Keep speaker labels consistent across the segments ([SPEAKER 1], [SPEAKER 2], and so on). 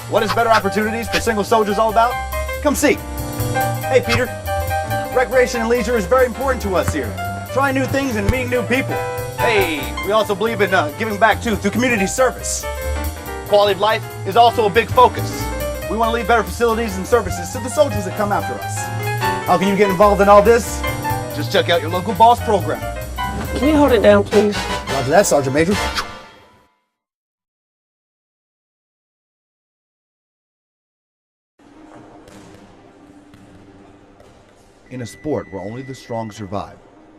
[SPEAKER 1] What is Better Opportunities for Single Soldiers all about? Come see. Hey, Peter. Recreation and leisure is very important to us here. Trying new things and meeting new people. Hey, we also believe in giving back too through community service. Quality of life is also a big focus. We want to leave better facilities and services to the soldiers that come after us. How can you get involved in all this? Just check out your local boss program.
[SPEAKER 2] Can you hold it down, please?
[SPEAKER 1] Roger that, Sergeant Major. In a sport where only the strong survive,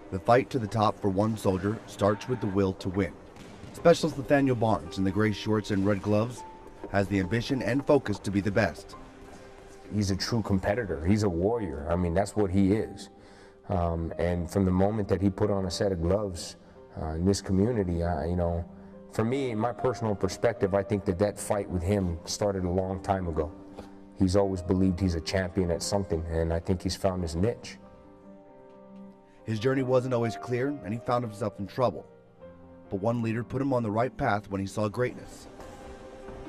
[SPEAKER 1] the fight to the top for one soldier starts with the will to win. Specialist Nathaniel Barnes in the gray shorts and red gloves has the ambition and focus to be the best.
[SPEAKER 3] He's a true competitor. He's a warrior. I mean, that's what he is. And from the moment that he put on a set of gloves in this community, for me, in my personal perspective, I think that fight with him started a long time ago. He's always believed he's a champion at something, and I think he's found his niche.
[SPEAKER 1] His journey wasn't always clear, and he found himself in trouble. But one leader put him on the right path when he saw greatness.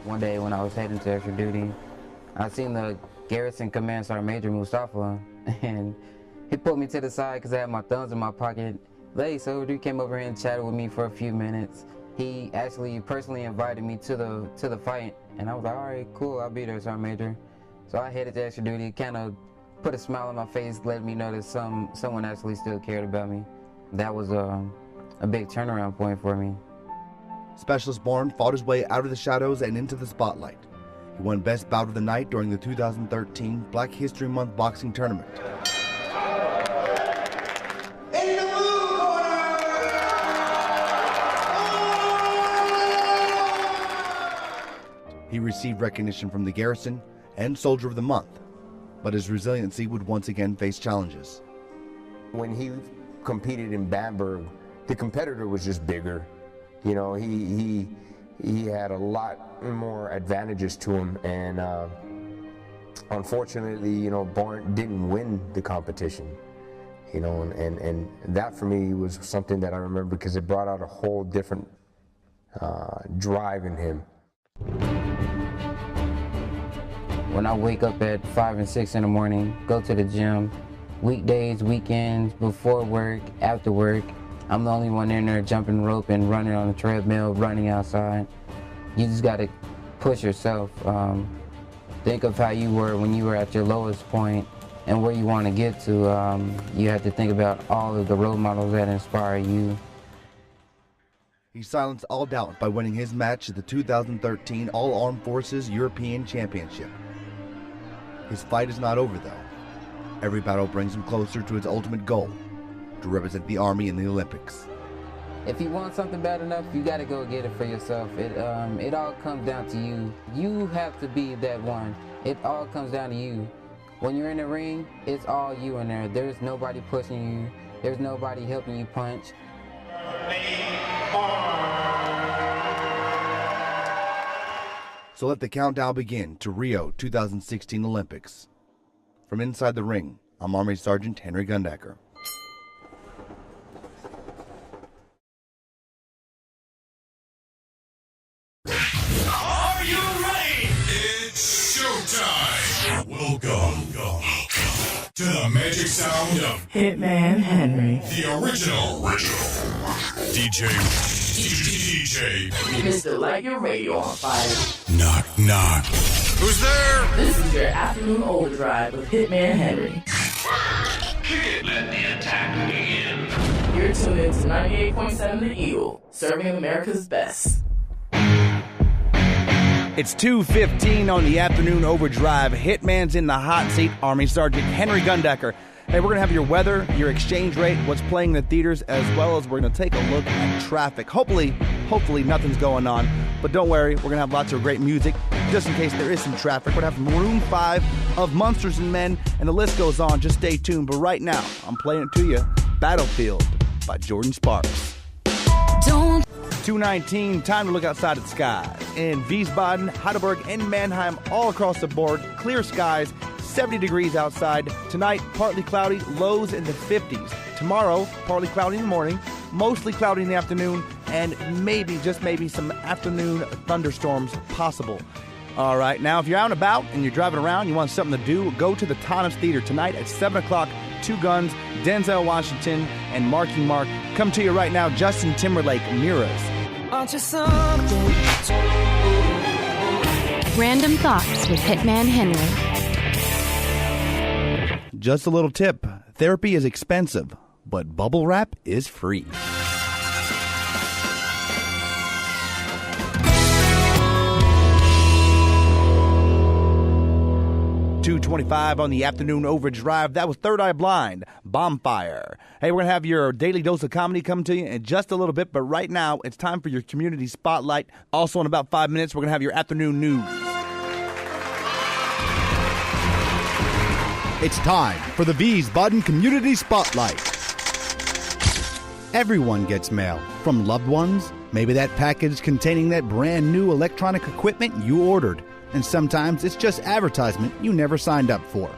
[SPEAKER 4] One day when I was heading to extra duty, I seen the Garrison Command Sergeant Major Mustafa, and he pulled me to the side because I had my thumbs in my pocket. Hey, soldier, he came over here and chatted with me for a few minutes. He actually personally invited me to the fight, and I was like, all right, cool, I'll be there, Sergeant Major. So I headed to extra duty, kind of put a smile on my face, let me know that someone actually still cared about me. That was a big turnaround point for me.
[SPEAKER 1] Specialist Bourne fought his way out of the shadows and into the spotlight. He won Best Bout of the Night during the 2013 Black History Month boxing tournament. He received recognition from the Garrison and Soldier of the Month, but his resiliency would once again face challenges.
[SPEAKER 3] When he competed in Bamberg, the competitor was just bigger. You know, he had a lot more advantages to him, and unfortunately, you know, Bourne didn't win the competition. You know, and that for me was something that I remember because it brought out a whole different drive in him.
[SPEAKER 4] When I wake up at 5 and 6 in the morning, go to the gym, weekdays, weekends, before work, after work, I'm the only one in there jumping rope and running on the treadmill, running outside. You just got to push yourself. Think of how you were when you were at your lowest point and where you want to get to. You have to think about all of the role models that inspire you.
[SPEAKER 1] He silenced all doubt by winning his match at the 2013 All-Armed Forces European Championship. His fight is not over, though. Every battle brings him closer to his ultimate goal, to represent the Army in the Olympics.
[SPEAKER 4] If you want something bad enough, you got to go get it for yourself. It all comes down to you. You have to be that one. It all comes down to you. When you're in the ring, it's all you in there. There's nobody pushing you. There's nobody helping you punch.
[SPEAKER 1] So let the countdown begin to Rio 2016 Olympics. From inside the ring, I'm Army Sergeant Henry Gundacker.
[SPEAKER 5] Are you ready? It's showtime. Welcome to the magic sound of
[SPEAKER 2] Hitman Henry.
[SPEAKER 5] the original DJ.
[SPEAKER 2] Mr. Light Your Radio on Fire.
[SPEAKER 5] Knock, knock. Who's there?
[SPEAKER 2] This is your afternoon overdrive with Hitman Henry.
[SPEAKER 5] Let the attack begin.
[SPEAKER 2] You're tuned in to 98.7 The Eagle, serving America's best.
[SPEAKER 1] It's 2:15 on the afternoon overdrive. Hitman's in the hot seat. Army Sergeant Henry Gundacker. Hey, we're going to have your weather, your exchange rate, what's playing in the theaters, as well as we're going to take a look at traffic. Hopefully nothing's going on. But don't worry, we're going to have lots of great music. Just in case there is some traffic, we're going to have Maroon 5 of Monsters and Men, and the list goes on. Just stay tuned. But right now, I'm playing it to you. Battlefield by Jordan Sparks. 2:19, time to look outside at the skies. In Wiesbaden, Heidelberg, and Mannheim, all across the board, clear skies, 70 degrees outside. Tonight, partly cloudy, lows in the 50s. Tomorrow, partly cloudy in the morning, mostly cloudy in the afternoon, and maybe, just maybe, some afternoon thunderstorms possible. All right, now if you're out and about and you're driving around, you want something to do, go to the Thomas Theater tonight at 7 o'clock. Two Guns, Denzel Washington, and Marky Mark. Come to you right now, Justin Timberlake, Mirrors.
[SPEAKER 6] Aren't you something?
[SPEAKER 7] Random Thoughts with Hitman Henry.
[SPEAKER 1] Just a little tip, therapy is expensive, but bubble wrap is free. 2:25 on the afternoon overdrive. That was Third Eye Blind, Bonfire. Hey, we're going to have your daily dose of comedy come to you in just a little bit, but right now it's time for your community spotlight. Also in about 5 minutes, we're going to have your afternoon news.
[SPEAKER 8] It's time for the Wiesbaden Community Spotlight. Everyone gets mail from loved ones, maybe that package containing that brand new electronic equipment you ordered. And sometimes it's just advertisement you never signed up for.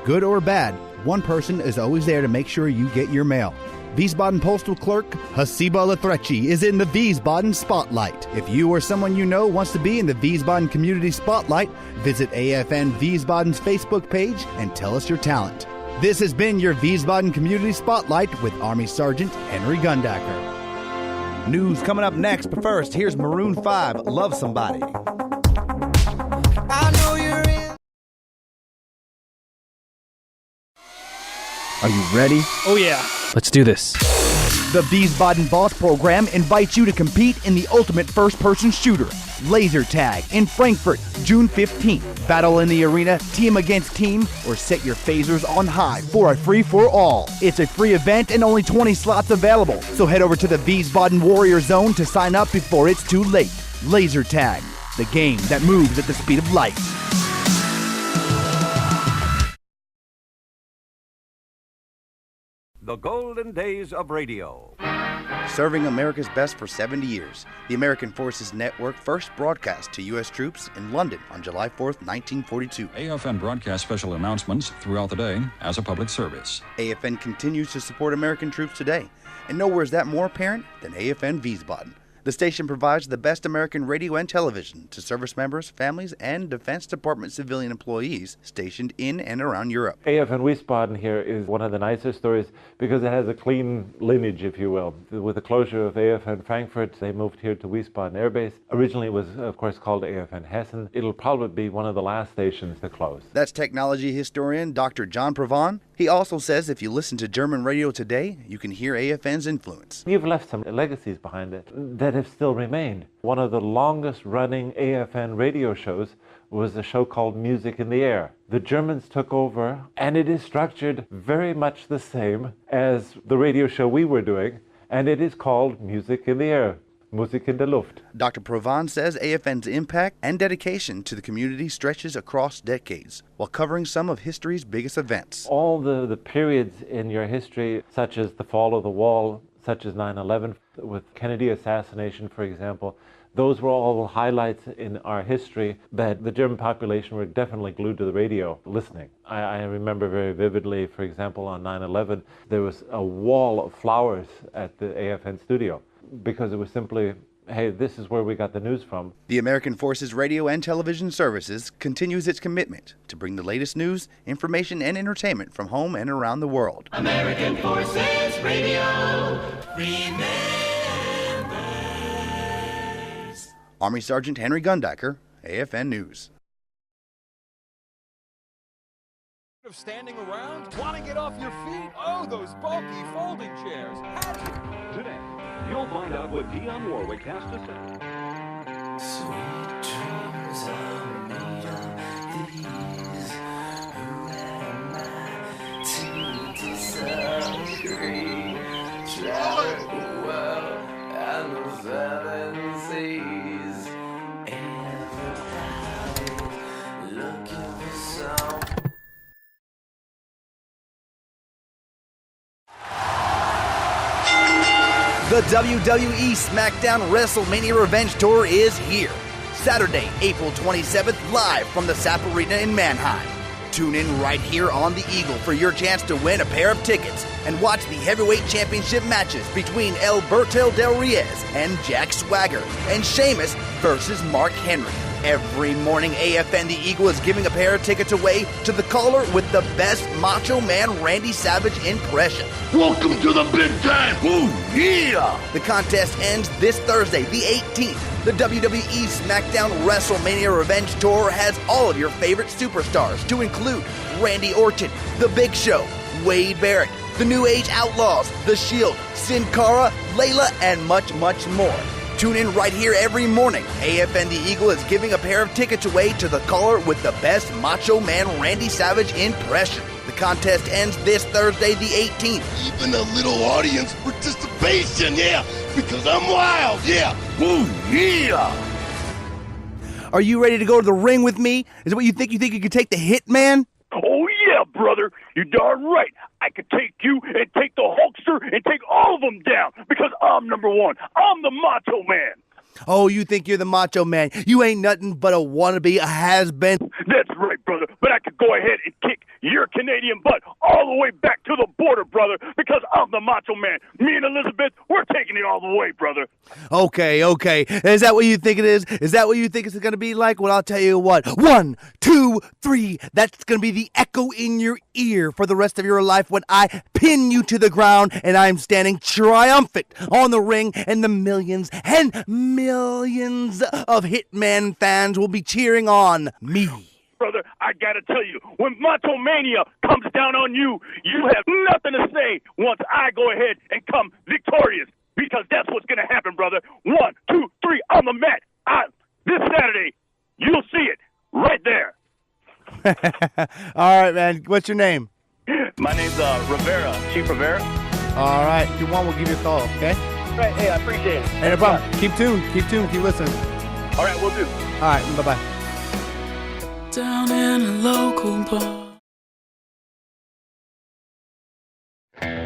[SPEAKER 8] Good or bad, one person is always there to make sure you get your mail. Wiesbaden Postal Clerk Hasiba Latrechi is in the Wiesbaden Spotlight. If you or someone you know wants to be in the Wiesbaden Community Spotlight, visit AFN Wiesbaden's Facebook page and tell us your talent. This has been your Wiesbaden Community Spotlight with Army Sergeant Henry Gundacker.
[SPEAKER 1] News coming up next, but first, here's Maroon 5, Love Somebody.
[SPEAKER 6] I know you're in.
[SPEAKER 9] Are you ready?
[SPEAKER 10] Oh yeah.
[SPEAKER 9] Let's do this.
[SPEAKER 1] The Wiesbaden Boss Program invites you to compete in the ultimate first-person shooter, Laser Tag, in Frankfurt, June 15th. Battle in the arena, team against team, or set your phasers on high for a free-for-all. It's a free event and only 20 slots available, so head over to the Wiesbaden Warrior Zone to sign up before it's too late. Laser Tag, the game that moves at the speed of light.
[SPEAKER 11] The golden days of radio.
[SPEAKER 1] Serving America's best for 70 years, the American Forces Network first broadcast to U.S. troops in London on July 4th, 1942.
[SPEAKER 12] AFN broadcasts special announcements throughout the day as a public service.
[SPEAKER 1] AFN continues to support American troops today, and nowhere is that more apparent than AFN Wiesbaden. The station provides the best American radio and television to service members, families, and Defense Department civilian employees stationed in and around Europe.
[SPEAKER 13] AFN Wiesbaden here is one of the nicer stories because it has a clean lineage, if you will. With the closure of AFN Frankfurt, they moved here to Wiesbaden Air Base. Originally it was, of course, called AFN Hessen. It'll probably be one of the last stations to close.
[SPEAKER 1] That's technology historian Dr. John Provan. He also says if you listen to German radio today, you can hear AFN's influence.
[SPEAKER 13] You've left some legacies behind it that have still remained. One of the longest running AFN radio shows was a show called Music in the Air. The Germans took over, and it is structured very much the same as the radio show we were doing, and it is called Music in the Air. Musik in der Luft.
[SPEAKER 1] Dr. Provan says AFN's impact and dedication to the community stretches across decades, while covering some of history's biggest events.
[SPEAKER 13] All the periods in your history, such as the fall of the wall, such as 9/11, with Kennedy assassination, for example, those were all highlights in our history that the German population were definitely glued to the radio listening. I remember very vividly, for example, on 9/11, there was a wall of flowers at the AFN studio, because it was simply, hey, this is where we got the news from.
[SPEAKER 1] The American Forces Radio and Television Services continues its commitment to bring the latest news, information, and entertainment from home and around the world.
[SPEAKER 5] American Forces Radio remembers.
[SPEAKER 1] Army Sergeant Henry Gundacker, AFN News.
[SPEAKER 14] Of standing around? Want to get off your feet? Oh, those bulky folding chairs.
[SPEAKER 15] Today, you'll find out what Dionne Warwick has to say.
[SPEAKER 6] Sweet dreams are made of these. Who am I to disagree? Travel the world and the seven seas. Everybody looking for some.
[SPEAKER 1] The WWE SmackDown WrestleMania Revenge Tour is here. Saturday, April 27th, live from the SAP Arena in Mannheim. Tune in right here on the Eagle for your chance to win a pair of tickets and watch the heavyweight championship matches between Alberto Del Riez and Jack Swagger and Sheamus versus Mark Henry. Every morning, AFN the Eagle is giving a pair of tickets away to the caller with the best Macho Man Randy Savage impression.
[SPEAKER 9] Welcome to the big time. Ooh, yeah!
[SPEAKER 1] The contest ends this Thursday, the 18th. The WWE SmackDown WrestleMania Revenge Tour has all of your favorite superstars, to include Randy Orton, The Big Show, Wade Barrett, The New Age Outlaws, The Shield, Sin Cara, Layla, and much, much more. Tune in right here every morning. AFN the Eagle is giving a pair of tickets away to the caller with the best Macho Man Randy Savage impression. The contest ends this Thursday, the 18th.
[SPEAKER 9] Even a little audience participation, yeah, because I'm wild, yeah. Ooh, yeah!
[SPEAKER 1] Are you ready to go to the ring with me? Is it what you think? You think you could take the Hitman?
[SPEAKER 10] Oh, yeah, brother. You're darn right. I could take you and take the Hulkster and take all of them down because I'm number one. I'm the Macho Man.
[SPEAKER 1] Oh, you think you're the Macho Man. You ain't nothing but a wannabe, a has-been.
[SPEAKER 10] That's right, brother. But I could go ahead and kick your Canadian butt all the way back to the border, brother, because I'm the Macho Man. Me and Elizabeth, we're taking it all the way, brother.
[SPEAKER 1] Okay. Is that what you think it is? Is that what you think it's going to be like? Well, I'll tell you what. 1, 2, 3. That's going to be the echo in your ear for the rest of your life when I pin you to the ground and I'm standing triumphant on the ring, and the millions and millions of Hitman fans will be cheering on me.
[SPEAKER 10] Brother, I gotta tell you, when Macho Mania comes down on you, you have nothing to say once I go ahead and come victorious, because that's what's gonna happen, brother. 1, 2, 3 on the mat. This Saturday, you'll see it right there.
[SPEAKER 1] All right, man. What's your name?
[SPEAKER 10] My name's Rivera, Chief Rivera.
[SPEAKER 1] All right. If you want, we'll give you a call, okay?
[SPEAKER 10] Right, hey, I appreciate it.
[SPEAKER 1] Hey, no problem. Keep tuned, keep listening.
[SPEAKER 10] All right, we'll do.
[SPEAKER 1] All right, bye-bye.
[SPEAKER 6] Down in a local bar.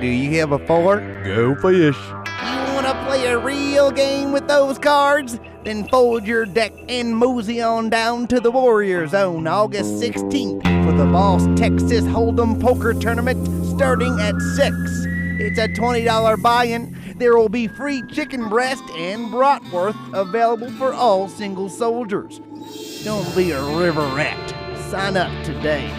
[SPEAKER 1] Do you have a fork? Go fish. You want to play a real game with those cards? Then fold your deck and mosey on down to the Warrior Zone August 16th for the Boss Texas Hold'em Poker Tournament starting at 6. It's a $20 buy-in. There will be free chicken breast and bratwurst available for all single soldiers. Don't be a river rat. Sign up today.